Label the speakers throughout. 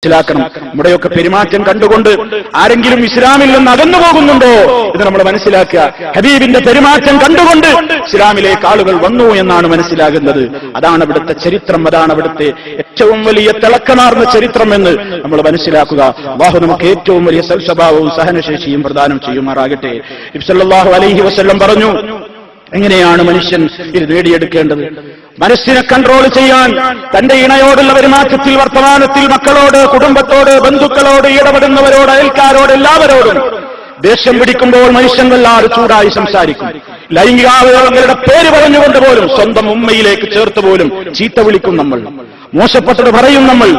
Speaker 1: മനസ്സിലാക്കണം. നമ്മുടെയൊക്കെ പെരുമാറ്റം കണ്ടുകൊണ്ട് ആരെങ്കിലും ഇസ്ലാമിൽ നിന്ന് അകന്നു പോകുന്നുണ്ടോ ഇത് നമ്മൾ മനസ്സിലാക്കുക. ഹബീബിന്റെ പെരുമാറ്റം കണ്ടുകൊണ്ട് ഇസ്ലാമിലേക്ക് ആളുകൾ വന്നു എന്നാണ് മനസ്സിലാകുന്നത്. അതാണ് ഇവിടുത്തെ ചരിത്രം, അതാണ് ഇവിടുത്തെ ഏറ്റവും വലിയ തിളക്കമാർന്ന ചരിത്രം എന്ന് നമ്മൾ മനസ്സിലാക്കുക. അല്ലാഹു നമുക്ക് ഏറ്റവും വലിയ സൽസ്വഭാവവും സഹനശേഷിയും പ്രദാനം ചെയ്യുമാറാകട്ടെ. നബി സല്ലല്ലാഹു അലൈഹി വസല്ലം പറഞ്ഞു, എങ്ങനെയാണ് മനുഷ്യൻ ഇത് നേടിയെടുക്കേണ്ടത്? മനസ്സിനെ കൺട്രോൾ ചെയ്യാൻ തന്റെ ഇണയോടുള്ള പെരുമാറ്റത്തിൽ, വർത്തമാനത്തിൽ, മക്കളോട്, കുടുംബത്തോട്, ബന്ധുക്കളോട്, ഇടപെടുന്നവരോട്, അയൽക്കാരോട്, എല്ലാവരോടും ദേഷ്യം പിടിക്കുമ്പോൾ മനുഷ്യൻ വല്ലാതെ ചൂടായി സംസാരിക്കും. ലൈംഗികാവയവങ്ങളുടെ പേര് പറഞ്ഞുകൊണ്ട് പോലും സ്വന്തം ഉമ്മയിലേക്ക് ചേർത്ത് പോലും ചീത്ത വിളിക്കും നമ്മൾ, മോശപ്പെട്ടത് പറയും നമ്മൾ.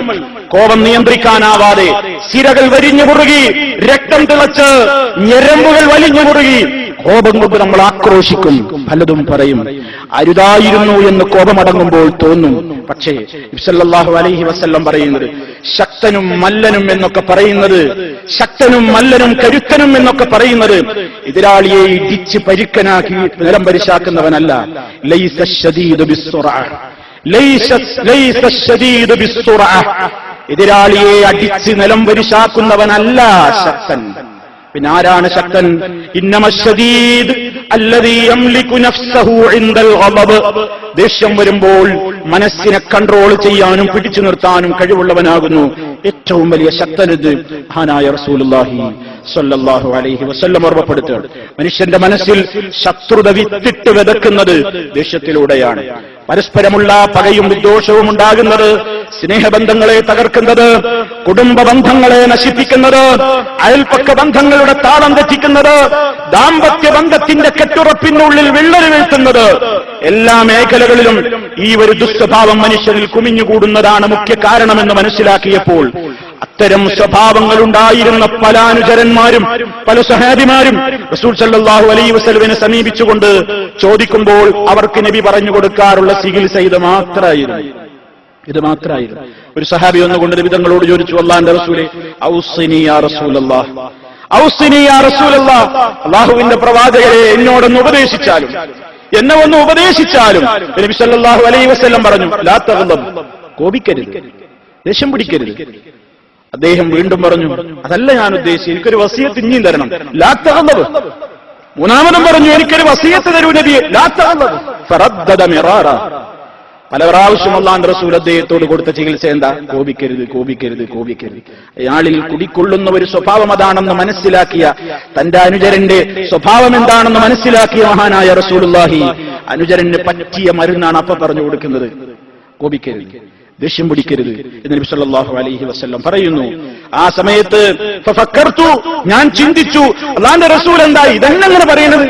Speaker 1: കോപം നിയന്ത്രിക്കാനാവാതെ സിരകൾ വരിഞ്ഞു മുറുകി, രക്തം തിളച്ച് ഞരമ്പുകൾ വലിഞ്ഞു മുറുകി കോപം കൊണ്ട് നമ്മൾ ആക്രോശിക്കും, പലതും പറയും. അരുതായിരുന്നു എന്ന് കോപമടങ്ങുമ്പോൾ തോന്നും. പക്ഷേ നബി സല്ലല്ലാഹു അലൈഹി വസല്ലം പറയുന്നത്, ശക്തനും മല്ലനും എന്നൊക്കെ പറയുന്നത്, ശക്തനും മല്ലനും കരുത്തനും എന്നൊക്കെ പറയുന്നത് എതിരാളിയെ ഇടിച്ച് പരിക്കനാക്കി നിലം പരിശാക്കുന്നവനല്ല. ലൈസ ശദീദു ബിസ്സുറഅ, ലൈസ ശദീദു ബിസ്സുറഅ, എതിരാളിയെ അടിച്ച് നിലം പരിശാക്കുന്നവനല്ല ശക്തൻ. പിന്നെ ആരാണ് ശക്തൻ? ഇന്നമശ്ശദീദ് അല്ലദീ യംലികു നഫ്സഹു ഇൻദൽ ഗളബ്, ദേഷ്യം വരുമ്പോൾ മനസ്സിനെ കൺട്രോൾ ചെയ്യാനും പിടിച്ചു നിർത്താനും കഴിവുള്ളവനാകുന്നു ഏറ്റവും വലിയ ശക്തനത്. മഹാനായ റസൂലുള്ളാഹി സ്വല്ലല്ലാഹു അലൈഹി വസല്ലം ഓർമ്മപ്പെടുത്തുകയാണ്, മനുഷ്യന്റെ മനസ്സിൽ ശത്രുത വിത്തിട്ട് വിതക്കുന്നത് ദേഷ്യത്തിലൂടെയാണ്. പരസ്പരമുള്ള പകയും വിദ്വേഷവും ഉണ്ടാകുന്നത്, സ്നേഹബന്ധങ്ങളെ തകർക്കുന്നത്, കുടുംബ ബന്ധങ്ങളെ നശിപ്പിക്കുന്നത്, അയൽപക്ക ബന്ധങ്ങളുടെ താളം തെറ്റിക്കുന്നത്, ദാമ്പത്യ ബന്ധത്തിന്റെ കെട്ടുറപ്പിനുള്ളിൽ വിള്ളൽ വീഴ്ത്തുന്നത്, എല്ലാ മേഖലകളിലും ഈ ഒരു ദുസ്വഭാവം മനുഷ്യരിൽ കുമിഞ്ഞുകൂടുന്നതാണ് മുഖ്യ കാരണമെന്ന് മനസ്സിലാക്കിയപ്പോൾ അത്തരം സ്വഭാവങ്ങൾ ഉണ്ടായിരുന്ന പല അനുചരന്മാരും പല സഹാബിമാരും റസൂൽ സല്ലല്ലാഹു അലൈഹി വസല്ലമയെ സമീപിച്ചുകൊണ്ട് ചോദിക്കുമ്പോൾ അവർക്ക് നബി പറഞ്ഞു കൊടുക്കാറുള്ള ചികിത്സ ഇത് മാത്രമായിരുന്നു. ഒരു സഹാബി ഒന്നുകൊണ്ട് നബി തങ്ങളോട് ചോദിച്ചു, അല്ലാഹുവിന്റെ റസൂലേ, ഔസിനി യാ റസൂലല്ലാഹ്, ഔസിനി യാ റസൂലല്ലാഹ്, അല്ലാഹുവിന്റെ പ്രവാചകരെ എന്നോടൊന്ന് ഉപദേശിച്ചാലും, എന്നെ ഒന്ന് ഉപദേശിച്ചാലും. നബി സല്ലല്ലാഹു അലൈഹി വസല്ലം പറഞ്ഞു, ലാ തഗ്ളബ്, കോപിക്കരുത്, ദേഷ്യം പിടിക്കരുത്. അദ്ദേഹം വീണ്ടും പറഞ്ഞു, അതല്ല ഞാൻ ഉദ്ദേശിച്ചത്, എനിക്കൊരു വസിയത്ത് ഇനിയും തരണം, ലാ തഗ്ളബ്. മൂന്നാമതും പറഞ്ഞു, എനിക്കൊരു വസിയത്ത് തരൂ നബിയെ, ലാ തഗ്ളബ്. ഫറദ്ദദ മിറാറ, പല പ്രാവശ്യം അല്ലാഹുവിന്റെ റസൂൽ അദ്ദേഹത്തോട് കൊടുത്ത ചികിത്സ എന്താ? കോപിക്കരുത്, കോപിക്കരുത്, കോപിക്കരുത്. അയാളിൽ കുടിക്കൊള്ളുന്ന ഒരു സ്വഭാവം അതാണെന്ന് മനസ്സിലാക്കിയ, തന്റെ അനുചരന്റെ സ്വഭാവം എന്താണെന്ന് മനസ്സിലാക്കിയ മഹാനായ റസൂലുള്ളാഹി അനുചരന് പറ്റിയ മരുന്നാണ് അപ്പൊ പറഞ്ഞു കൊടുക്കുന്നത്. കോപിക്കരുത്, ദേഷ്യം പിടിക്കരുത് എന്ന് നബി സല്ലല്ലാഹു അലൈഹി വസല്ലം പറയുന്നു. ആ സമയത്ത് ഫഫക്കർതു, ഞാൻ ചിന്തിച്ചു, അല്ലാഹുവിന്റെ റസൂൽ എന്താ ഇതെങ്ങനെ പറയുന്നത്,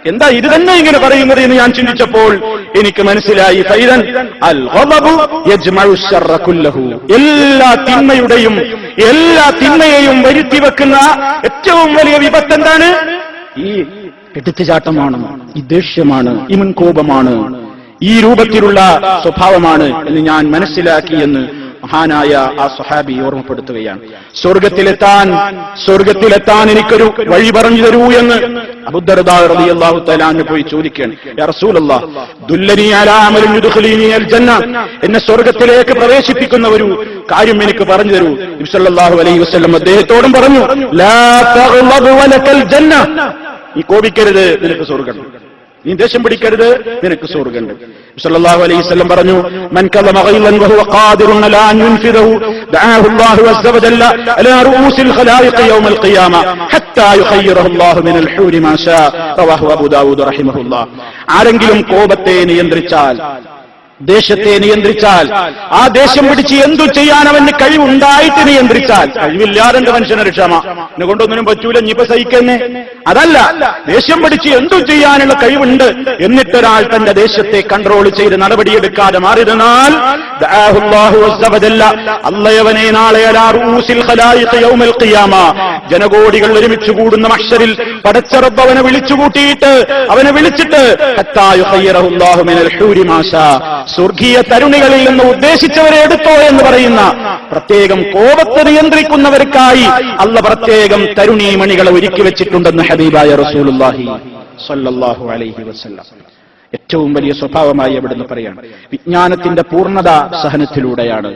Speaker 1: എന്താ ഇത് തന്നെ ഇങ്ങനെ പറയുന്നത് എന്ന് ഞാൻ ചിന്തിച്ചപ്പോൾ എനിക്ക് മനസ്സിലായി, ഫൈദൻ അൽ ഗളബു യജ്മഉ ശർറ കുല്ലഹു, എല്ലാ തിന്മയെയും വരുത്തി വെക്കുന്ന ഏറ്റവും വലിയ വിപത്ത് എന്താണ്? ഈ എടുത്തുചാട്ടമാണ്, ഈ ദേഷ്യമാണ്, ഈ മുൻകോപമാണ്, ഈ രൂപത്തിലുള്ള സ്വഭാവമാണ് എന്ന് ഞാൻ മനസ്സിലാക്കി എന്ന് മഹാനായ ആ സ്വഹാബി ഓർമ്മപ്പെടുത്തുകയാണ്. സ്വർഗത്തിലെത്താൻ എനിക്കൊരു വഴി പറഞ്ഞു തരൂ എന്ന് അബൂദർദാ റളിയല്ലാഹു തആല അൻഹു പോയി ചോദിക്കുകയാണ്. യാ റസൂലല്ലാഹ്, ദുല്ലനി അലാ അമലിൻ യുദ്ഖിലനി അൽ ജന്ന, എന്നെ സ്വർഗത്തിലേക്ക് പ്രവേശിപ്പിക്കുന്ന ഒരു കാര്യം എനിക്ക് പറഞ്ഞു തരൂ. നബി സല്ലല്ലാഹു അലൈഹി വസല്ലം അദ്ദേഹത്തോടും പറഞ്ഞു, ലാ തഗ്ളബ് വലകൽ ജന്ന, നീ കോപിക്കരുത്, നിനക്ക് സ്വർഗ്ഗം. നീ ദേഷ്യം പിടിക്കരുത്, നിനക്ക് സ്വർഗ്ഗമുണ്ട്. സല്ലല്ലാഹു അലൈഹി വസല്ലം പറഞ്ഞു, മൻ കലമ ഗൈലൻ വഹുവ ഖാദിറുൻ അലാ അൻ യുൻഫിദഹു ദഅാഹു അല്ലാഹു അസ്സ വജല്ല അലാ റൂസിൽ ഖലായിഖ് യൗമൽ ഖിയാമ ഹത്താ യുഖയ്യിറഹു അല്ലാഹു മിനൽ ഹൂരി മാ ഷാ. റവാഹു അബൂ ദാവൂദ് റഹിമഹുല്ലാഹ്. ആരെങ്കിലും കോപത്തെ നിയന്ത്രിച്ചാൽ, ദേഷ്യത്തെ നിയന്ത്രിച്ചാൽ, ആ ദേഷ്യം പിടിച്ച് എന്തു ചെയ്യാൻ അവന് കഴിവുണ്ടായിട്ട് നിയന്ത്രിച്ചാൽ, കഴിവില്ലാതെ മനുഷ്യനൊരു ക്ഷമ, എന്നെ കൊണ്ടൊന്നിനും പറ്റൂല, ഇനിയിപ്പോ സഹിക്കന്നെ, അതല്ല, ദേഷ്യം പിടിച്ച് എന്തു ചെയ്യാനുള്ള കഴിവുണ്ട് എന്നിട്ടൊരാൾ തന്റെ ദേഷ്യത്തെ കൺട്രോൾ ചെയ്ത് നടപടിയെടുക്കാതെ മാറിയിരുന്നാൽ അള്ളയവനെ നാളെ അലാ റൂസിൽ ഖലായിഖ് യൗമൽ ഖിയാമ, ജനകോടികൾ ഒരുമിച്ച് കൂടുന്ന മഹ്ശറിൽ പടച്ച റബ്ബ് അവനെ വിളിച്ചിട്ട് ഹത്താ യുഖയ്യിറഹു അല്ലാഹു മിനൽ ഹൂരി മാ ഷാ, സ്വർഗീയ തരുണികളിൽ നിന്ന് ഉദ്ദേശിച്ചവരെ എടുത്തോ എന്ന് പറയുന്ന പ്രത്യേകം കോപത്തെ നിയന്ത്രിക്കുന്നവർക്കായി അല്ല പ്രത്യേകം തരുണീമണികളെ ഒരുക്കി വെച്ചിട്ടുണ്ടെന്ന് ഹബീബായ റസൂലുള്ളാഹി സ്വല്ലല്ലാഹു അലൈഹി വസല്ലം. ഏറ്റവും വലിയ സ്വഭാവമായി അവിടുന്ന് പറയാണ്. വിജ്ഞാനത്തിന്റെ പൂർണ്ണത സഹനത്തിലൂടെയാണ്.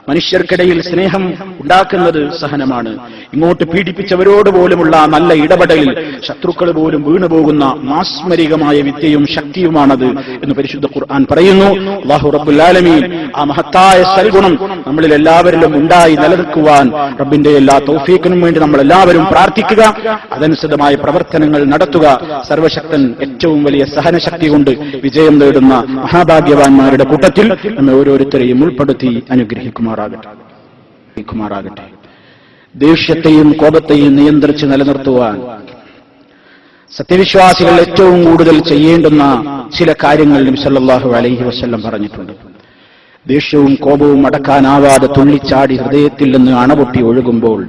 Speaker 1: മനുഷ്യർക്കിടയിൽ സ്നേഹം ഉണ്ടാക്കുന്നത് സഹനമാണ്. ഇങ്ങോട്ട് പീഡിപ്പിച്ചവരോട് പോലുമുള്ള നല്ല ഇടപെടലിൽ ശത്രുക്കൾ പോലും വീണുപോകുന്ന മാസ്മരികമായ വിദ്യയും ശക്തിയുമാണത് എന്ന് പരിശുദ്ധ ഖുർആൻ പറയുന്നു. അല്ലാഹു റബ്ബുൽ ആലമീൻ ആ മഹത്തായ സൽഗുണം നമ്മളിൽ എല്ലാവരിലും ഉണ്ടായി നിലനിൽക്കുവാൻ റബ്ബിന്റെ എല്ലാ തൗഫീഖിനും വേണ്ടി നമ്മൾ എല്ലാവരും പ്രാർത്ഥിക്കുക, അതനുസൃതമായ പ്രവർത്തനങ്ങൾ നടത്തുക. സർവശക്തൻ ഏറ്റവും വലിയ സഹനശക്തി കൊണ്ട് വിജയം നേടുന്ന മഹാഭാഗ്യവാന്മാരുടെ കൂട്ടത്തിൽ നമ്മെ ഓരോരുത്തരെയും ഉൾപ്പെടുത്തി അനുഗ്രഹിക്കുമാറാകട്ടെ. ദേഷ്യത്തെയും കോപത്തെയും നിയന്ത്രിച്ച് നിലനിർത്തുവാൻ സത്യവിശ്വാസികൾ ഏറ്റവും കൂടുതൽ ചെയ്യേണ്ടുന്ന ചില കാര്യങ്ങൾ നബി സല്ലല്ലാഹു അലൈഹി വസല്ലം പറഞ്ഞിട്ടുണ്ട്. ദേഷ്യവും കോപവും അടക്കാനാവാതെ തുള്ളിച്ചാടി ഹൃദയത്തിൽ നിന്ന് അണപൊട്ടി ഒഴുകുമ്പോൾ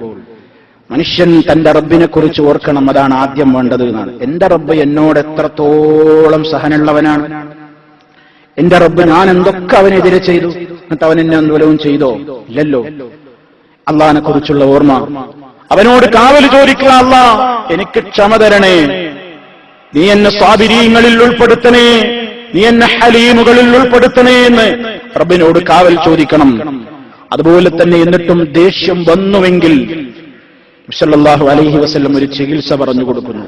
Speaker 1: മനുഷ്യൻ തന്റെ റബ്ബിനെ കുറിച്ച് ഓർക്കണം. അതാണ് ആദ്യം വേണ്ടത് എന്നാണ്. എന്റെ റബ്ബ് എന്നോട് എത്രത്തോളം സഹനമുള്ളവനാണ്. എന്റെ റബ്ബ് ഞാൻ എന്തൊക്കെ അവനെതിരെ ചെയ്തു, എന്നിട്ട് അവൻ എന്നെ എന്തുവലവും ചെയ്തോ? ഇല്ലല്ലോ. അള്ളാഹിനെ കുറിച്ചുള്ള ഓർമ്മ, അവനോട് കാവൽ ചോദിക്കുക. അല്ലാ, എനിക്ക് ക്ഷമ തരണേ, നീ എന്നെ സ്വാബിരീങ്ങളിൽ ഉൾപ്പെടുത്തണേ, നീ എന്നെ ഹലീമുകളിൽ ഉൾപ്പെടുത്തണേ എന്ന് റബ്ബിനോട് കാവൽ ചോദിക്കണം. അതുപോലെ തന്നെ എന്നിട്ടും ദേഷ്യം വന്നുവെങ്കിൽ സല്ലല്ലാഹു അലൈഹി വസല്ലം ഒരു ചികിത്സ പറഞ്ഞു കൊടുക്കുന്നു.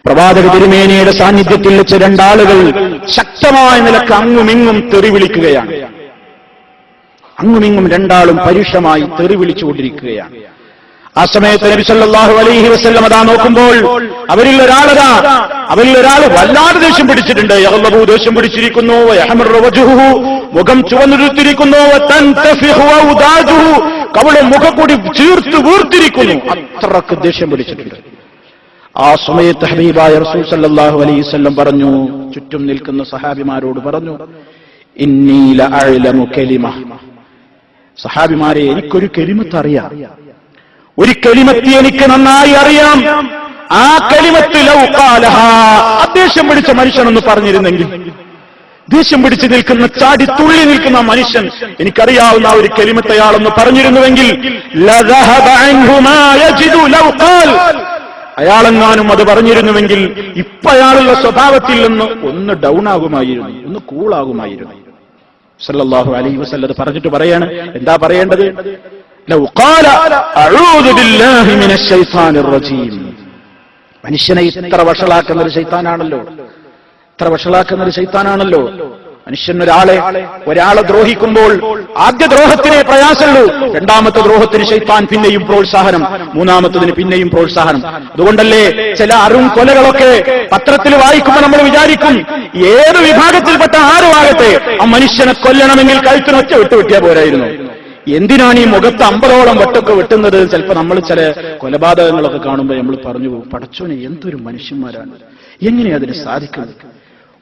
Speaker 1: പ്രവാചക തിരുമേനിയുടെ സാന്നിധ്യത്തിൽ വെച്ച് രണ്ടാളുകൾ ശക്തമായ നിലക്ക് അങ്ങുമിങ്ങും തെറി വിളിക്കുകയാണ്. അങ്ങുമിങ്ങും രണ്ടാളും പരുഷമായി തെറി വിളിച്ചുകൊണ്ടിരിക്കുകയാണ്. ആ സമയത്ത് നബി സല്ലല്ലാഹു അലൈഹി വസല്ലം അതാ നോക്കുമ്പോൾ അവരിൽ ഒരാൾ വല്ലാതെ ദേഷ്യം പിടിച്ചിട്ടുണ്ട്. യഗ്ളബു ദേഷ്യം പിടിച്ചിരിക്കുന്നു, യഹ്മറു വജ്ഹുഹു മുഖം ചുവന്നുരുത്തിരിക്കുന്നു, തൻതഫിഹു ഔദാജുഹു കവള മുഖക്കൂടി ചീർത്ത് വീർത്തിരിക്കുന്നു. അത്രക്ക് ദേഷ്യം പിടിച്ചിട്ടുണ്ട്. ആ സമയത്ത് ഹബീബായ റസൂൽ സല്ലല്ലാഹു അലൈഹി വസല്ലം പറഞ്ഞു, ചുറ്റും നിൽക്കുന്ന സഹാബിമാരോട് പറഞ്ഞു, ഇന്നി ലഅഅലമു കലിമ. സഹാബിമാരെ, എനിക്കൊരു കലിമത്ത് അറിയാം, ഒരു കലിമത്ത് എനിക്ക് നന്നായി അറിയാം. ആ കലിമത്ത് ലൗ ഖാലഹാ, ദേഷ്യം പിടിച്ച മനുഷ്യനൊന്ന് പറഞ്ഞിരുന്നെങ്കിൽ, ദേഷ്യം പിടിച്ച് നിൽക്കുന്ന ചാടി തുള്ളി നിൽക്കുന്ന മനുഷ്യൻ എനിക്കറിയാവുന്ന ഒരു കലിമത്ത് അയാളൊന്ന് പറഞ്ഞിരുന്നുവെങ്കിൽ ലദഹബ അൻഹു മാ യജിദു ലൗ ഖാൽ, അയാളെങ്ങാനും അത് പറഞ്ഞിരുന്നുവെങ്കിൽ ഇപ്പൊ അയാളുള്ള സ്വഭാവത്തിൽ നിന്ന് ഒന്ന് ഡൗൺ ആകുമായിരുന്നു, ഒന്ന് കൂളാകുമായിരുന്നു. സല്ലല്ലാഹു അലൈഹി വസല്ലം പറഞ്ഞിട്ട് പറയാണ്, എന്താ പറയേണ്ടത്? ലൗ ഖാല അഊദു ബില്ലാഹി മിനശ് ശൈത്താനിർ റജീം. മനുഷ്യനെ ഇത്ര വഷളാക്കുന്ന ഒരു ശൈത്താനാണല്ലോ, മനുഷ്യൻ ഒരാളെ ദ്രോഹിക്കുമ്പോൾ ആദ്യ ദ്രോഹത്തിനെ പ്രയാസമുള്ളൂ, രണ്ടാമത്തെ ദ്രോഹത്തിന് ശൈത്താൻ പിന്നെയും പ്രോത്സാഹനം, മൂന്നാമത്തതിന് പിന്നെയും പ്രോത്സാഹനം. അതുകൊണ്ടല്ലേ ചില കൊലകളൊക്കെ പത്രത്തിൽ വായിക്കുമ്പോൾ നമ്മൾ വിചാരിക്കും, ഏത് വിഭാഗത്തിൽപ്പെട്ട ആരുമാകട്ടെ ആ മനുഷ്യനെ കൊല്ലണമെങ്കിൽ കഴുത്തിനൊറ്റ വെട്ടിയാ പോരായിരുന്നു. എന്തിനാണ് ഈ മുഖത്ത് 50ഓളം വെട്ടൊക്കെ വെട്ടുന്നത്? ചിലപ്പോൾ നമ്മൾ ചില കൊലപാതകങ്ങളൊക്കെ കാണുമ്പോൾ നമ്മൾ പറഞ്ഞു പോകും, പടച്ചോനെ എന്തൊരു മനുഷ്യന്മാരാണ്, എങ്ങനെയാ അതിന് സാധിക്കുന്നത്?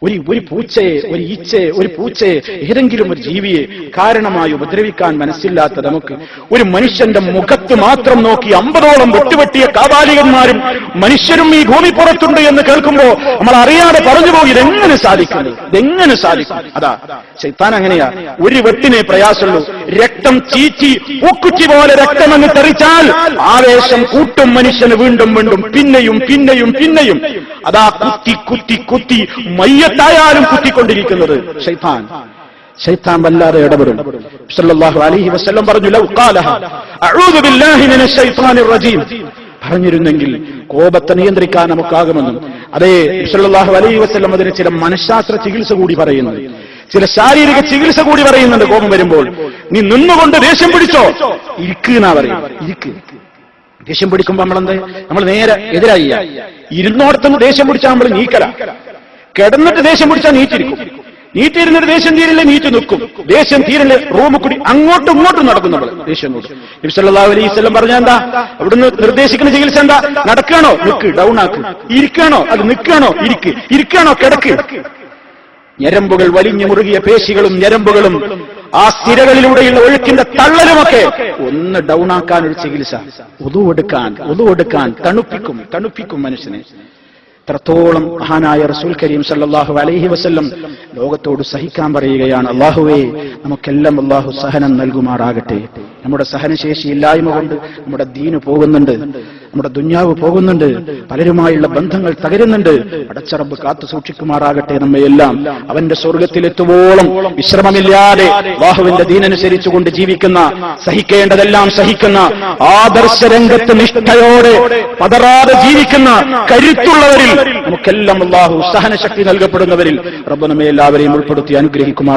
Speaker 1: ഒരു പൂച്ചയെ, ഒരു ഈച്ചയെ, ഒരു പൂച്ചയെ, ഏതെങ്കിലും ഒരു ജീവിയെ കാരണമായി ഉപദ്രവിക്കാൻ മനസ്സില്ലാത്ത നമുക്ക് ഒരു മനുഷ്യന്റെ മുഖത്ത് മാത്രം നോക്കി 50ഓളം വെട്ടുവെട്ടിയ കാബാലികന്മാരും മനുഷ്യരും ഈ ഭൂമി പുറത്തുണ്ട് എന്ന് കേൾക്കുമ്പോൾ നമ്മൾ അറിയാതെ പറഞ്ഞു പോകും, ഇതെങ്ങനെ സാധിക്കും? അതാ ശൈത്താൻ അങ്ങനെയാ. ഒരു വെട്ടിനെ പ്രയാസമുള്ളൂ, രക്തം ചീറ്റി പൂക്കുറ്റി പോലെ രക്തമെന്ന് തെറിച്ചാൽ ആവേശം കൂട്ടും മനുഷ്യന്, വീണ്ടും പിന്നെയും അതാ കുത്തി മയ്യത്തായാലും കുത്തിക്കൊണ്ടിരിക്കുന്നത് ശൈത്താൻ വല്ലാതെ ഇടപെടും. സല്ലല്ലാഹു അലൈഹി വസല്ലം പറഞ്ഞു, ലൗ ഖാലഹ അഊദു ബില്ലാഹി മിനശ് ശൈത്താനിർ റജീം, പറഞ്ഞിരുന്നെങ്കിൽ കോപത്തെ നിയന്ത്രിക്കാൻ നമുക്കാകുമെന്നും. അതേ സല്ലല്ലാഹു അലൈഹി വസല്ലം അതിന് ചില മനഃശാസ്ത്ര ചികിത്സ കൂടി പറയുന്നു, ചില ശാരീരിക ചികിത്സ കൂടി പറയുന്നുണ്ട്. കോപം വരുമ്പോൾ നീ നിന്നുകൊണ്ട് ദേഷ്യം പിടിച്ചോ, ഇരിക്കുന്നാ പറയും, ഇരിക്ക്. ദേഷ്യം പിടിക്കുമ്പോൾ നമ്മൾ നേരെ എതിരായി, ഇരുന്നോടത്തുനിന്ന് ദേഷ്യം പിടിച്ചാൽ നമ്മൾ നീക്കല, കിടന്നിട്ട് ദേഷ്യം പിടിച്ചാൽ നീറ്റിരുന്നിട്ട് ദേഷ്യം തീരില്ല, നീറ്റ് നിൽക്കും. ദേഷ്യം തീരില്ല, റൂമിൽ കൂടി അങ്ങോട്ടും ഇങ്ങോട്ടും നടക്കും നമ്മൾ ദേഷ്യം കൊണ്ട്. നബി സല്ലല്ലാഹു അലൈഹി വസല്ലം പറഞ്ഞ എന്താ? അവിടുന്ന് നിർദ്ദേശിക്കുന്ന ചികിത്സ എന്താ? നടക്കണോ നിൽക്ക്, ഡൗൺ ആക്ക്. ഇരിക്കണോ അത് നിൽക്കണോ ഇരിക്ക്, ഇരിക്കണോ കിടക്ക്. ഞരമ്പുകൾ വലിഞ്ഞു മുറുകിയ പേശികളും ഞരമ്പുകളും ആ സ്ഥിരകളിലൂടെയുള്ള ഒഴുക്കിന്റെ തള്ളലുമൊക്കെ ഒന്ന് ഡൗൺ ആക്കാൻ ഒരു ചികിത്സ. ഒതു എടുക്കാൻ തണുപ്പിക്കും മനുഷ്യനെ. എത്രത്തോളം മഹാനായ റസൂൽ കരീം സല്ലല്ലാഹു അലൈഹി വസല്ലം ലോകത്തോട് സഹിക്കാൻ പറയുകയാണ്. അല്ലാഹുവേ, നമുക്കെല്ലാം അല്ലാഹു സഹനം നൽകുമാറാകട്ടെ. നമ്മുടെ സഹനശേഷി ഇല്ലായ്മ കൊണ്ട് നമ്മുടെ ദീന് പോകുന്നുണ്ട്. നമ്മുടെ ദുന്യാവ് പോകുന്നുണ്ട്, പലരുമായുള്ള ബന്ധങ്ങൾ തകരുന്നുണ്ട്. പടച്ചറബ് കാത്തു സൂക്ഷിക്കുമാറാകട്ടെ നമ്മയെല്ലാം. അവന്റെ സ്വർഗത്തിലെത്തുവോളം വിശ്രമമില്ലാതെ അല്ലാഹുവിന്റെ ദീനനുസരിച്ചുകൊണ്ട് ജീവിക്കുന്ന, സഹിക്കേണ്ടതെല്ലാം സഹിക്കുന്ന, ആദർശ രംഗത്ത് നിഷ്ഠയോടെ പതറാതെ ജീവിക്കുന്ന കരുത്തുള്ളവരിൽ നമുക്കെല്ലാം അല്ലാഹു സഹനശക്തി നൽകപ്പെടുന്നവരിൽ റബ്ബ് നമ്മെ എല്ലാവരെയും ഉൾപ്പെടുത്തി അനുഗ്രഹിക്കുമാർ.